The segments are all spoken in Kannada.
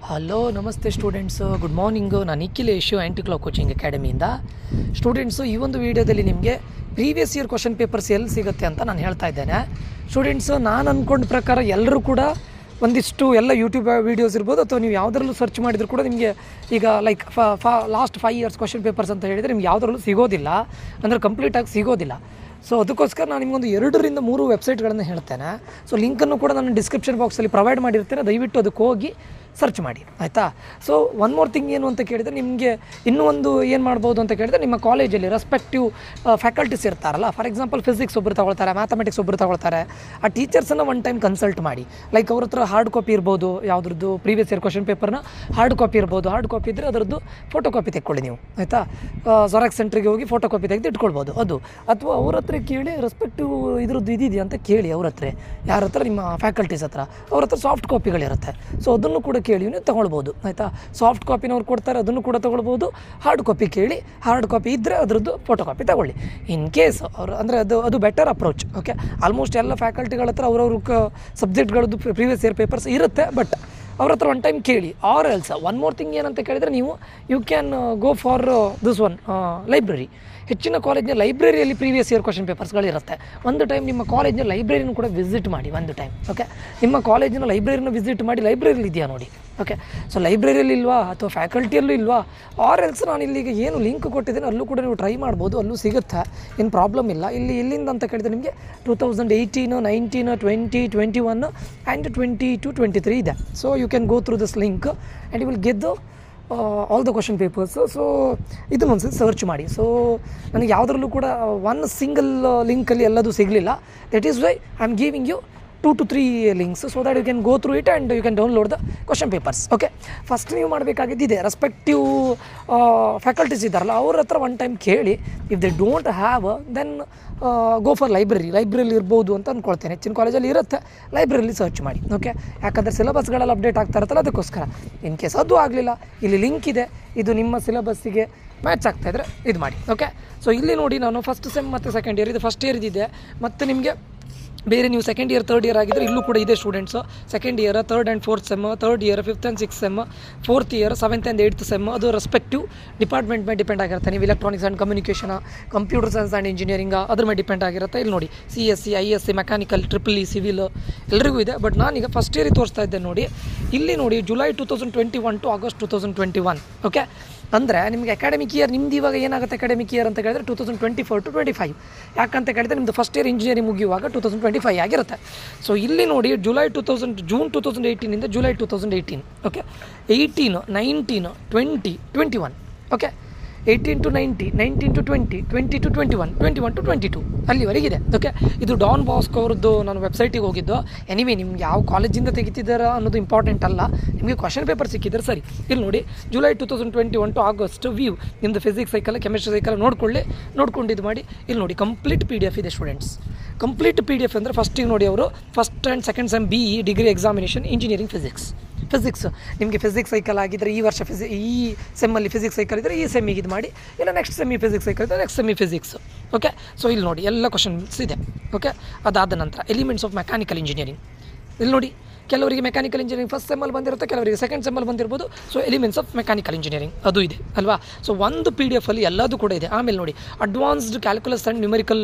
ಹಲೋ ನಮಸ್ತೆ ಸ್ಟೂಡೆಂಟ್ಸು, ಗುಡ್ ಮಾರ್ನಿಂಗು. ನಾನು ನಿಖಿಲೇಶು ಆ್ಯಂಟಿಕ್ಲಾಕ್ ಕೋಚಿಂಗ್ ಅಕಾಡೆಮಿಯಿಂದ. ಸ್ಟೂಡೆಂಟ್ಸು, ಈ ಒಂದು ವೀಡಿಯೋದಲ್ಲಿ ನಿಮಗೆ ಪ್ರೀವಿಯಸ್ ಇಯರ್ ಕ್ವಶನ್ ಪೇಪರ್ಸ್ ಎಲ್ಲಿ ಸಿಗುತ್ತೆ ಅಂತ ನಾನು ಹೇಳ್ತಾ ಇದ್ದೇನೆ. ಸ್ಟೂಡೆಂಟ್ಸು, ನಾನು ಅಂದ್ಕೊಂಡ ಪ್ರಕಾರ ಎಲ್ಲರೂ ಕೂಡ ಒಂದಿಷ್ಟು ಎಲ್ಲ ಯೂಟ್ಯೂಬ್ ವೀಡಿಯೋಸ್ ಇರ್ಬೋದು ಅಥವಾ ನೀವು ಯಾವುದರಲ್ಲೂ ಸರ್ಚ್ ಮಾಡಿದರೂ ಕೂಡ ನಿಮಗೆ ಈಗ like last 5 years question papers ಅಂತ ಹೇಳಿದರೆ ನಿಮ್ಗೆ ಯಾವುದರಲ್ಲೂ ಸಿಗೋದಿಲ್ಲ, ಅಂದರೆ ಕಂಪ್ಲೀಟಾಗಿ ಸಿಗೋದಿಲ್ಲ. ಸೊ ಅದಕ್ಕೋಸ್ಕರ ನಾನು ನಿಮಗೊಂದು 2 ರಿಂದ 3 ವೆಬ್ಸೈಟ್ಗಳನ್ನು ಹೇಳ್ತೇನೆ. ಸೊ ಲಿಂಕನ್ನು ಕೂಡ ನಾನು ಡಿಸ್ಕ್ರಿಪ್ಷನ್ ಬಾಕ್ಸಲ್ಲಿ ಪ್ರೊವೈಡ್ ಮಾಡಿರ್ತೇನೆ, ದಯವಿಟ್ಟು ಅದಕ್ಕೆ ಹೋಗಿ ಸರ್ಚ್ ಮಾಡಿ, ಆಯಿತಾ. ಸೊ ಒನ್ ಮೋರ್ ಥಿಂಗ್ ಏನು ಅಂತ ಕೇಳಿದರೆ, ನಿಮಗೆ ಇನ್ನೂ ಒಂದು ಏನು ಮಾಡ್ಬೋದು ಅಂತ ಕೇಳಿದರೆ, ನಿಮ್ಮ ಕಾಲೇಜಲ್ಲಿ ರೆಸ್ಪೆಕ್ಟಿವ್ ಫ್ಯಾಕಲ್ಟೀಸ್ ಇರ್ತಾರಲ್ಲ. ಫಾರ್ ಎಕ್ಸಾಂಪಲ್ ಫಿಸಿಕ್ಸ್ ಒಬ್ಬರು ತಗೊಳ್ತಾರೆ, ಮ್ಯಾಥಮೆಟಿಕ್ಸ್ ಒಬ್ಬರು ತಗೊಳ್ತಾರೆ. ಆ ಟೀಚರ್ಸನ್ನು ಒನ್ ಟೈಮ್ ಕನ್ಸಲ್ಟ್ ಮಾಡಿ. ಲೈಕ್ ಅವ್ರ ಹತ್ರ ಹಾರ್ಡ್ ಕಾಪಿ ಇರ್ಬೋದು, ಯಾವುದ್ರದ್ದು ಪ್ರೀವಿಯಸ್ ಇಯರ್ ಕ್ವಶನ್ ಪೇಪರ್ನ ಹಾರ್ಡ್ ಕಾಪಿ ಇರ್ಬೋದು. ಹಾರ್ಡ್ ಕಾಪಿ ಇದ್ದರೆ ಅದರದ್ದು ಫೋಟೋ ಕಾಪಿ ತೆಕ್ಕೊಳ್ಳಿ ನೀವು, ಆಯಿತಾ. ಜೆರಾಕ್ಸ್ ಸೆಂಟ್ರಿಗೆ ಹೋಗಿ ಫೋಟೋ ಕಾಪಿ ತೆಗೆದು ಇಟ್ಕೊಳ್ಬೋದು ಅದು. ಅಥವಾ ಅವ್ರ ಹತ್ರ ಕೇಳಿ ರೆಸ್ಪೆಕ್ಟಿವ್ ಇದ್ರದ್ದು ಇದೆಯಾ ಅಂತ ಕೇಳಿ ಅವ್ರ ಹತ್ರ, ಯಾರ ಹತ್ರ ನಿಮ್ಮ ಫ್ಯಾಕಲ್ಟೀಸ್ ಹತ್ರ. ಅವ್ರ ಹತ್ರ ಸಾಫ್ಟ್ ಕಾಪಿಗಳಿರುತ್ತೆ. ಸೊ ಅದನ್ನು ಕೂಡ ಕೇಳಿ ನೀವು ತೊಗೊಳ್ಬೋದು, ಆಯಿತಾ. ಸಾಫ್ಟ್ ಕಾಪಿನವ್ರು ಕೊಡ್ತಾರೆ, ಅದನ್ನು ಕೂಡ ತೊಗೊಳ್ಬೋದು. ಹಾರ್ಡ್ ಕಾಪಿ ಕೇಳಿ, ಹಾರ್ಡ್ ಕಾಪಿ ಇದ್ದರೆ ಅದರದ್ದು ಫೋಟೋ ಕಾಪಿ ತಗೊಳ್ಳಿ. ಇನ್ ಕೇಸ್ ಅವರು ಅಂದರೆ ಅದು ಬೆಟರ್ ಅಪ್ರೋಚ್. ಓಕೆ, ಆಲ್ಮೋಸ್ಟ್ ಎಲ್ಲ ಫ್ಯಾಕಲ್ಟಿಗಳ ಹತ್ರ ಅವ್ರವ್ರ ಸಬ್ಜೆಕ್ಟ್ಗಳದ್ದು ಪ್ರೀವಿಯಸ್ ಇಯರ್ ಪೇಪರ್ಸ್ ಇರುತ್ತೆ, ಬಟ್ ಅವ್ರ ಹತ್ರ ಒನ್ ಟೈಮ್ ಕೇಳಿ. Or else one more thing ಏನಂತ ಕೇಳಿದರೆ, ನೀವು you can go for this one library. ಹೆಚ್ಚಿನ ಕಾಲೇಜ್ನ ಲೈಬ್ರರಿಯಲ್ಲಿ ಪ್ರೀವಿಯಸ್ ಇಯರ್ ಕ್ವಶನ್ ಪೇಪರ್ಸ್ಗಳಿರುತ್ತೆ. ಒಂದು ಟೈಮ್ ನಿಮ್ಮ ಕಾಲೇಜ್ನ ಲೈಬ್ರರಿನೂ ಕೂಡ ವಿಸಿಟ್ ಮಾಡಿ ಒಂದು ಟೈಮ್. ಓಕೆ, ನಿಮ್ಮ ಕಾಲೇಜಿನ ಲೈಬ್ರರಿನ ವಿಸಿಟ್ ಮಾಡಿ, ಲೈಬ್ರರಿಲಿ ಇದೆಯಾ ನೋಡಿ. ಓಕೆ, ಸೊ ಲೈಬ್ರರಿಯಲ್ಲಿ ಇಲ್ವಾ ಅಥವಾ ಫ್ಯಾಕಲ್ಟಿಯಲ್ಲೂ ಇಲ್ವಾ, ಆರ್ ಎಲ್ಸ್ ನಾನು ಇಲ್ಲಿಗೆ ಏನು ಲಿಂಕ್ ಕೊಟ್ಟಿದ್ದೇನೆ ಅಲ್ಲೂ ಕೂಡ ನೀವು ಟ್ರೈ ಮಾಡ್ಬೋದು, ಅಲ್ಲೂ ಸಿಗುತ್ತೆ, ಏನು ಪ್ರಾಬ್ಲಮ್ ಇಲ್ಲ. ಇಲ್ಲಿ ಎಲ್ಲಿಂದ ಅಂತ ಕೇಳಿದರೆ ನಿಮಗೆ 2018, 19, 20, 21 ಆ್ಯಂಡ್ 22, 23 ಇದೆ. So you can go through this link and you will get the all the question papers. So ಇದನ್ನು ಒಂದ್ಸತಿ ಸರ್ಚ್ ಮಾಡಿ. ಸೊ ನನಗೆ ಯಾವುದರಲ್ಲೂ ಕೂಡ ಒನ್ ಸಿಂಗಲ್ ಲಿಂಕಲ್ಲಿ ಎಲ್ಲದೂ ಸಿಗಲಿಲ್ಲ. That is why I am giving you 2 to 3 links so that you can go through it and you can download the question papers. Okay, first ನೀವು ಮಾಡಬೇಕಾಗಿದ್ದಿದೆ, ರೆಸ್ಪೆಕ್ಟಿವ್ ಫ್ಯಾಕಲ್ಟೀಸ್ ಇದ್ದಾರಲ್ಲ ಅವ್ರ ಹತ್ರ ಒನ್ ಟೈಮ್ ಕೇಳಿ. If they don't have then go for ಲೈಬ್ರರಿಲಿ ಇರ್ಬೋದು ಅಂತ ಅಂದ್ಕೊಳ್ತೇನೆ. ಹೆಚ್ಚಿನ ಕಾಲೇಜಲ್ಲಿ ಇರುತ್ತೆ, ಲೈಬ್ರರಿಲಿ ಸರ್ಚ್ ಮಾಡಿ. ಓಕೆ, ಯಾಕಂದರೆ ಸಿಲೆಬಸ್ಗಳೆಲ್ಲ ಅಪ್ಡೇಟ್ ಆಗ್ತಾ ಇರುತ್ತಲ್ಲ, ಅದಕ್ಕೋಸ್ಕರ. ಇನ್ ಕೇಸ್ ಅದು ಆಗಲಿಲ್ಲ, ಇಲ್ಲಿ ಲಿಂಕ್ ಇದೆ, ಇದು ನಿಮ್ಮ ಸಿಲೆಬಸ್ಸಿಗೆ ಮ್ಯಾಚ್ ಆಗ್ತಾಯಿದ್ರೆ ಇದು ಮಾಡಿ. ಓಕೆ, ಸೊ ಇಲ್ಲಿ ನೋಡಿ, ನಾನು ಫಸ್ಟ್ ಸೆಮ್ ಮತ್ತು ಸೆಕೆಂಡ್ ಇಯರ್, ಇದು ಫಸ್ಟ್ ಇಯರ್ ಇದ್ದಿದೆ. ಮತ್ತು ನಿಮಗೆ ಬೇರೆ ನೀವು ಸೆಕೆಂಡ್ ಇಯರ್ ಥರ್ಡ್ ಇಯರ್ ಆಗಿದ್ದರೆ ಇಲ್ಲೂ ಕೂಡ ಇದೆ students. Second year, third and fourth sem, third year, 5th and 6th sem, fourth year, 7th and 8th sem. ಅದು ರೆಸ್ಪೆಕ್ಟಿವ್ ಡಿಪಾರ್ಟ್ಮೆಂಟ್ ಮೇಲೆ ಡಿಪೆಂಡ್ ಆಗಿರುತ್ತೆ. ನೀವು electronics and communication, computer science and engineering ಅದ್ರ ಮೇಲೆ ಡಿಪೆಂಡ್ ಆಗಿರುತ್ತೆ. ಇಲ್ಲಿ ನೋಡಿ, CSE, ISC, mechanical, EEE, civil ಎಲ್ಲರಿಗೂ ಇದೆ. ಬಟ್ ನಾನೀಗ ಫಸ್ಟ್ ಇಯರಿಗೆ ತೋರಿಸ್ತಾ ಇದ್ದೆ ನೋಡಿ. ಇಲ್ಲಿ ನೋಡಿ, ಜುಲೈ 2021 to August 2021. ಓಕೆ, ಅಂದರೆ ನಿಮಗೆ ಅಕಾಡೆಮಿಕ್ ಇಯರ್ ನಿಮ್ದು ಇವಾಗ ಏನಾಗುತ್ತೆ ಅಕಾಡೆಮಿಕ್ ಇಯರ್ ಅಂತ ಕೇಳಿದ್ರೆ 2024 to 25. ಯಾಕಂತ ಕೇಳಿದರೆ ನಿಮ್ಮದು ಫಸ್ಟ್ ಇಯರ್ ಇಂಜಿನಿಯರಿಂಗ್ ಮುಗಿಯುವಾಗ 2025 ಆಗಿರುತ್ತೆ. ಸೊ ಇಲ್ಲಿ ನೋಡಿ, June 2018 July 2018. Okay, 18, 19, 20, 21. Okay, 18 to 90, 19 to 20, 20 to 21, 21 to 22 ಅಲ್ಲಿವರೆಗಿದೆ. Okay, ಇದು ಡಾನ್ ಬಾಸ್ಕೋ ಅವ್ರದ್ದು ನಾನು ವೆಬ್ಸೈಟಿಗೆ ಹೋಗಿದ್ದು. ಎನಿವೇ, ನಿಮ್ಗೆ ಯಾವ ಕಾಲೇಜಿಂದ ತೆಗಿತಿದ್ದಾರಾ ಅನ್ನೋದು ಇಂಪಾರ್ಟೆಂಟ್ ಅಲ್ಲ, ನಿಮಗೆ ಕ್ವಶನ್ ಪೇಪರ್ ಸಿಕ್ಕಿದ್ರೆ ಸರಿ. ಇಲ್ಲಿ ನೋಡಿ, ಜುಲೈ 2021 to August ವ್ಯೂ, ನಿಮ್ಮದು ಫಿಸಿಕ್ಸ್ ಸೈಕಲ್, ಕೆಮಿಸ್ಟ್ರಿ ಸೈಕಲ್ ನೋಡ್ಕೊಂಡು ಇದು ಮಾಡಿ. ಇಲ್ಲಿ ನೋಡಿ, ಕಂಪ್ಲೀಟ್ PDF ಇದೆ ಸ್ಟೂಡೆಂಟ್ಸ್. ಕಂಪ್ಲೀಟ್ PDF ಅಂದರೆ ಫಸ್ಟಿಗೆ ನೋಡಿ, ಅವರು first and second sem BE degree examination engineering physics ನಿಮಗೆ ಫಿಸಿಕ್ಸ್ ಸೈಕಲ್ ಆಗಿದ್ದರೆ ಈ ವರ್ಷ ಈ ಸೆಮ್ಮಲ್ಲಿ ಫಿಸಿಕ್ಸ್ ಸೈಕಲ್ ಇದ್ದರೆ ಈ ಸೆಮ್ಮಿಗೆ ಇದು ಮಾಡಿ, ಇಲ್ಲ ನೆಕ್ಸ್ಟ್ ಸೆಮ್ಮಿ ಫಿಸಿಕ್ಸ್ ಸೈಕಲ್ ಇದ್ದರೆ next cm physics. Okay, so ಇಲ್ಲಿ ನೋಡಿ ಎಲ್ಲ ಕ್ವಶನ್ಸ್ ಇದೆ. ಓಕೆ, ಅದಾದ ನಂತರ ಎಲಿಮೆಂಟ್ಸ್ ಆಫ್ ಮೆಕ್ಯಾನಿಕಲ್ ಇಂಜಿನಿಯರಿಂಗ್. ಇಲ್ಲಿ ನೋಡಿ, ಕೆಲವರಿಗೆ ಮೆಕ್ಯಾನಿಕಲ್ ಇಂಜಿನಿಯರಿಂಗ್ ಫಸ್ಟ್ ಸೆಮ್ಮಲ್ಲಿ ಬಂದಿರುತ್ತೆ, ಕೆಲವರಿಗೆ ಸೆಕೆಂಡ್ ಸೆಮ್ಮಲ್ಲಿ ಬಂದಿರ್ಬೋದು. So elements of mechanical engineering ಅದು ಇದೆ ಅಲ್ವಾ. ಸೊ ಒಂದು PDF ಅಲ್ಲಿ ಎಲ್ಲದೂ ಕೂಡ ಇದೆ. ಆಮೇಲೆ ನೋಡಿ, advanced calculus and numerical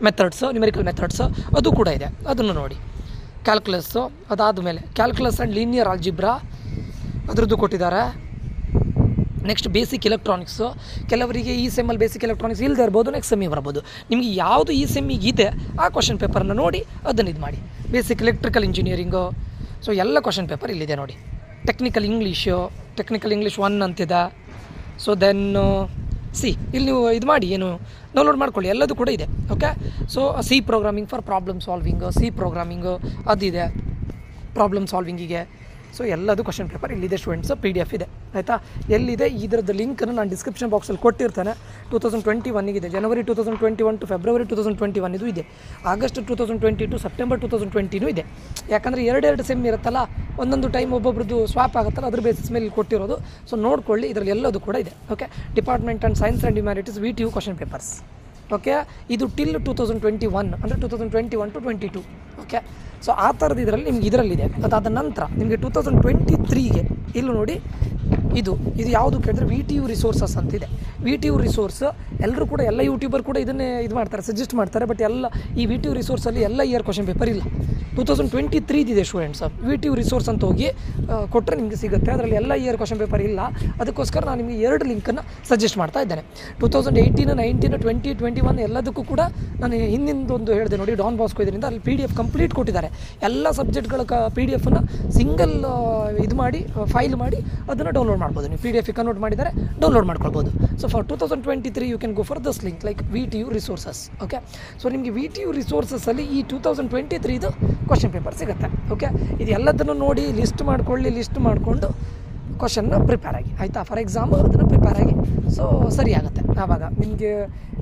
methods ಅದು ಕೂಡ ಇದೆ, ಅದನ್ನು ನೋಡಿ. ಕ್ಯಾಲ್ಕುಲಸ್ಸು, ಅದಾದಮೇಲೆ ಕ್ಯಾಲ್ಕುಲಸ್ ಆ್ಯಂಡ್ ಲೀನಿಯರ್ ಆಲ್ಜಿಬ್ರಾ ಅದರದ್ದು ಕೊಟ್ಟಿದ್ದಾರೆ. ನೆಕ್ಸ್ಟ್ ಬೇಸಿಕ್ ಎಲೆಕ್ಟ್ರಾನಿಕ್ಸು, ಕೆಲವರಿಗೆ ಈ ಸೆಮ್ಮಲ್ಲಿ ಬೇಸಿಕ್ ಎಲೆಕ್ಟ್ರಾನಿಕ್ಸ್ ಇಲ್ಲದೆ ಇರ್ಬೋದು, ನೆಕ್ಸ್ಟ್ ಸೆಮ್ಮಿಗೆ ಬರ್ಬೋದು. ನಿಮಗೆ ಯಾವುದು ಈ ಸೆಮ್ಮಿಗೆ ಇದೆ ಆ ಕ್ವಶನ್ ಪೇಪರನ್ನು ನೋಡಿ ಅದನ್ನು ಇದು ಮಾಡಿ. ಬೇಸಿಕ್ ಎಲೆಕ್ಟ್ರಿಕಲ್ ಇಂಜಿನಿಯರಿಂಗು, ಸೊ ಎಲ್ಲ ಕ್ವಶನ್ ಪೇಪರ್ ಇಲ್ಲಿದೆ ನೋಡಿ. ಟೆಕ್ನಿಕಲ್ ಇಂಗ್ಲೀಷ್ 1 ಅಂತಿದೆ. ಸೊ ದೆನ್ ಇಲ್ಲಿ ನೀವು ಇದು ಮಾಡಿ, ಏನು ಡೌನ್ಲೋಡ್ ಮಾಡ್ಕೊಳ್ಳಿ, ಎಲ್ಲದೂ ಕೂಡ ಇದೆ. Okay, so C programming for problem solving, C programming ಅದಿದೆ ಪ್ರಾಬ್ಲಮ್ ಸಾಲ್ವಿಂಗಿಗೆ. ಸೊ ಎಲ್ಲದು ಕ್ವಶನ್ ಪೇಪರ್ ಇಲ್ಲಿದೆ ಸ್ಟೂಡೆಂಟ್ಸ್, PDF ಇದೆ, ಆಯಿತಾ. ಎಲ್ಲಿದೆ ಇದರದ್ದು ಲಿಂಕನ್ನು ನಾನು ಡಿಸ್ಕ್ರಿಪ್ಷನ್ ಬಾಕ್ಸಲ್ಲಿ ಕೊಟ್ಟಿರ್ತೇನೆ. 2021 ಇದೆ, ಜನವರಿ 2021 to ಫೆಬ್ರವರಿ 2021 ಇದು ಇದೆ. ಆಗಸ್ಟ್ 2020 to ಸೆಪ್ಟೆಂಬರ್ 2020 ಇದೆ. ಯಾಕಂದರೆ 2 ಸೆಮ್ ಇರುತ್ತಲ್ಲ, ಒಂದೊಂದು ಟೈಮ್ ಒಬ್ಬೊಬ್ರದ್ದು ಸ್ವಾಪ್ ಆಗುತ್ತಲ್ಲ, ಅದ್ರ ಬೇಸಿಸ್ ಮೇಲೆ ಕೊಟ್ಟಿರೋದು. ಸೊ ನೋಡ್ಕೊಳ್ಳಿ, ಇದರಲ್ಲಿ ಎಲ್ಲದು ಕೂಡ ಇದೆ. Okay, department and science and humanities VTU question papers. Okay, ಇದು ಟಿಲ್ 2021 ಅಂದರೆ 2021 to 22. ಓಕೆ, ಸೊ ಆ ಥರದ್ದು ಇದರಲ್ಲಿ ನಿಮ್ಗೆ ಇದರಲ್ಲಿದೆ. ಅದಾದ ನಂತರ ನಿಮಗೆ 2023ಗೆ ಇಲ್ಲಿ ನೋಡಿ, ಇದು ಯಾವುದು ಕೇಳಿದ್ರೆ VTU ರಿಸೋರ್ಸಸ್ ಅಂತಿದೆ. VTU ರಿಸೋರ್ಸ್ ಎಲ್ಲರೂ ಕೂಡ, ಎಲ್ಲ ಯೂಟ್ಯೂಬರ್ ಕೂಡ ಇದನ್ನೇ ಇದು ಮಾಡ್ತಾರೆ, ಸಜೆಸ್ಟ್ ಮಾಡ್ತಾರೆ. ಬಟ್ ಎಲ್ಲ ಈ VTU ರಿಸೋರ್ಸಲ್ಲಿ ಎಲ್ಲ ಇಯರ್ ಕ್ವಶನ್ ಪೇಪರ್ ಇಲ್ಲ. 2023 ಸ್ಟೂಡೆಂಟ್ಸ್ VTU ರಿಸೋರ್ಸ್ ಅಂತ ಹೋಗಿ ಕೊಟ್ಟರೆ ನಿಮಗೆ ಸಿಗುತ್ತೆ. ಅದರಲ್ಲಿ ಎಲ್ಲ ಇಯರ್ ಕ್ವಶನ್ ಪೇಪರ್ ಇಲ್ಲ. ಅದಕ್ಕೋಸ್ಕರ ನಾನು ನಿಮಗೆ 2 ಲಿಂಕನ್ನು ಸಜೆಸ್ಟ್ ಮಾಡ್ತಾ ಇದ್ದೇನೆ. 2018, 19, 20, 21 ಎಲ್ಲದಕ್ಕೂ ಕೂಡ ನಾನು ಹಿಂದಿಂದೊಂದು ಹೇಳಿದೆ ನೋಡಿ, ಡಾನ್ ಬಾಸ್ಕೋ ಇದರಿಂದ ಅಲ್ಲಿ PDF ಕಂಪ್ಲೀಟ್ ಕೊಟ್ಟಿದ್ದಾರೆ. ಎಲ್ಲ ಸಬ್ಜೆಕ್ಟ್ಗಳ PDF-ನ ಸಿಂಗಲ್ ಇದು ಮಾಡಿ ಫೈಲ್ ಮಾಡಿ ಅದನ್ನು ಡೌನ್ಲೋಡ್ ಮಾಡ್ಬೋದು. ನೀವು PDF ಕನ್ವರ್ಟ್ ಮಾಡಿದರೆ ಡೌನ್ಲೋಡ್ ಮಾಡ್ಕೊಳ್ಬೋದು. So for 2023 you can go for this link like VTU resources. Okay, so ನಿಮಗೆ VTU ರಿಸೋರ್ಸಸ್ಸಲ್ಲಿ ಈ 2023 ಕ್ವಶನ್ ಪೇಪರ್ ಸಿಗುತ್ತೆ. ಓಕೆ, ಇದು ಎಲ್ಲದನ್ನು ನೋಡಿ ಲಿಸ್ಟ್ ಮಾಡಿಕೊಂಡು ಕ್ವಶನ್ನ ಪ್ರಿಪೇರ್ ಆಗಿ, ಆಯಿತಾ. ಫಾರ್ ಎಕ್ಸಾಮ್ ಅದನ್ನು ಪ್ರಿಪೇರ್ ಆಗಿ, ಸೊ ಸರಿ ಆಗುತ್ತೆ. ಆವಾಗ ನಿಮಗೆ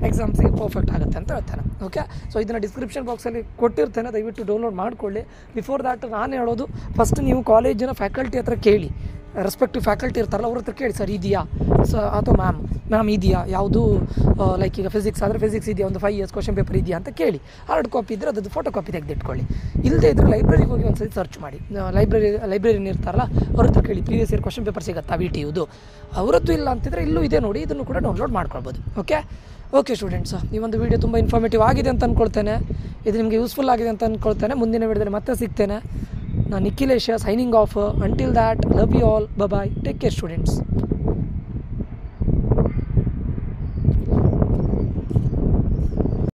ಎಕ್ಸಾಮ್ಸಿಗೆ ಪರ್ಫೆಕ್ಟ್ ಆಗುತ್ತೆ ಅಂತ ಹೇಳ್ತೇನೆ. ಓಕೆ, ಸೊ ಇದನ್ನು ಡಿಸ್ಕ್ರಿಪ್ಷನ್ ಬಾಕ್ಸಲ್ಲಿ ಕೊಟ್ಟಿರ್ತೇನೆ, ದಯವಿಟ್ಟು ಡೌನ್ಲೋಡ್ ಮಾಡಿಕೊಳ್ಳಿ. ಬಿಫೋರ್ ದ್ಯಾಟ್ ನಾನು ಹೇಳೋದು, ಫಸ್ಟ್ ನೀವು ಕಾಲೇಜಿನ ಫ್ಯಾಕಲ್ಟಿ ಹತ್ರ ಕೇಳಿ, ರೆಸ್ಪೆಕ್ಟಿವ್ ಫ್ಯಾಕಲ್ಟಿ ಇರ್ತಾರಲ್ಲ ಅವ್ರ ಹತ್ರ ಕೇಳಿ, ಸರ್ ಇದೆಯಾ ಅಥವಾ ಮ್ಯಾಮ್ ಇದೆಯಾ, ಯಾವುದು ಲೈಕ್ ಈಗ ಫಿಸಿಕ್ಸ್ ಆದರೆ ಫಿಸಿಕ್ಸ್ ಇದೆಯಾ, ಒಂದು 5 years ಕ್ವಶನ್ ಪೇಪರ್ ಇದೆಯಾ ಅಂತ ಕೇಳಿ. ಹಾರ್ಡ್ ಕಾಪಿ ಇದ್ದರೆ ಅದದ್ದು ಫೋಟೋ ಕಾಪಿ ತೆಗೆದಿಟ್ಕೊಳ್ಳಿ. ಇಲ್ಲದೇ ಇದ್ದರೆ ಲೈಬ್ರರಿಗೆ ಹೋಗಿ ಒಂದು ಸರಿ ಸರ್ಚ್ ಮಾಡಿ. ಲೈಬ್ರರಿನ ಇರ್ತಾರಲ್ಲ ಅವ್ರ ಹತ್ರ ಕೇಳಿ, ಪ್ರೀವಿಯಸ್ ಇಯರ್ ಕ್ವಶನ್ ಪೇಪರ್ ಸಿಗುತ್ತಾ VTUದು. ಅವರದ್ದು ಇಲ್ಲ ಅಂತಿದ್ರೆ ಇಲ್ಲೂ ಇದೆ ನೋಡಿ, ಇದನ್ನು ಕೂಡ ಡೌನ್ಲೋಡ್ ಮಾಡ್ಕೊಳ್ಬೋದು. ಓಕೆ ಸ್ಟೂಡೆಂಟ್ಸ್, ಈ ಒಂದು ವಿಡಿಯೋ ತುಂಬ ಇನ್ಫಾರ್ಮೇಟಿವ್ ಆಗಿದೆ ಅಂತ ಅಂದ್ಕೊಳ್ತೇನೆ. ಇದು ನಿಮಗೆ ಯೂಸ್ಫುಲ್ ಆಗಿದೆ ಅಂತ ಅಂದ್ಕೊಳ್ತೇನೆ. ಮುಂದಿನ ವಿಡಿಯೋದಲ್ಲಿ ಮತ್ತೆ ಸಿಗ್ತೇನೆ. ನಾನು Nikhilesh, signing off. Until that, love you all, bye, take care students.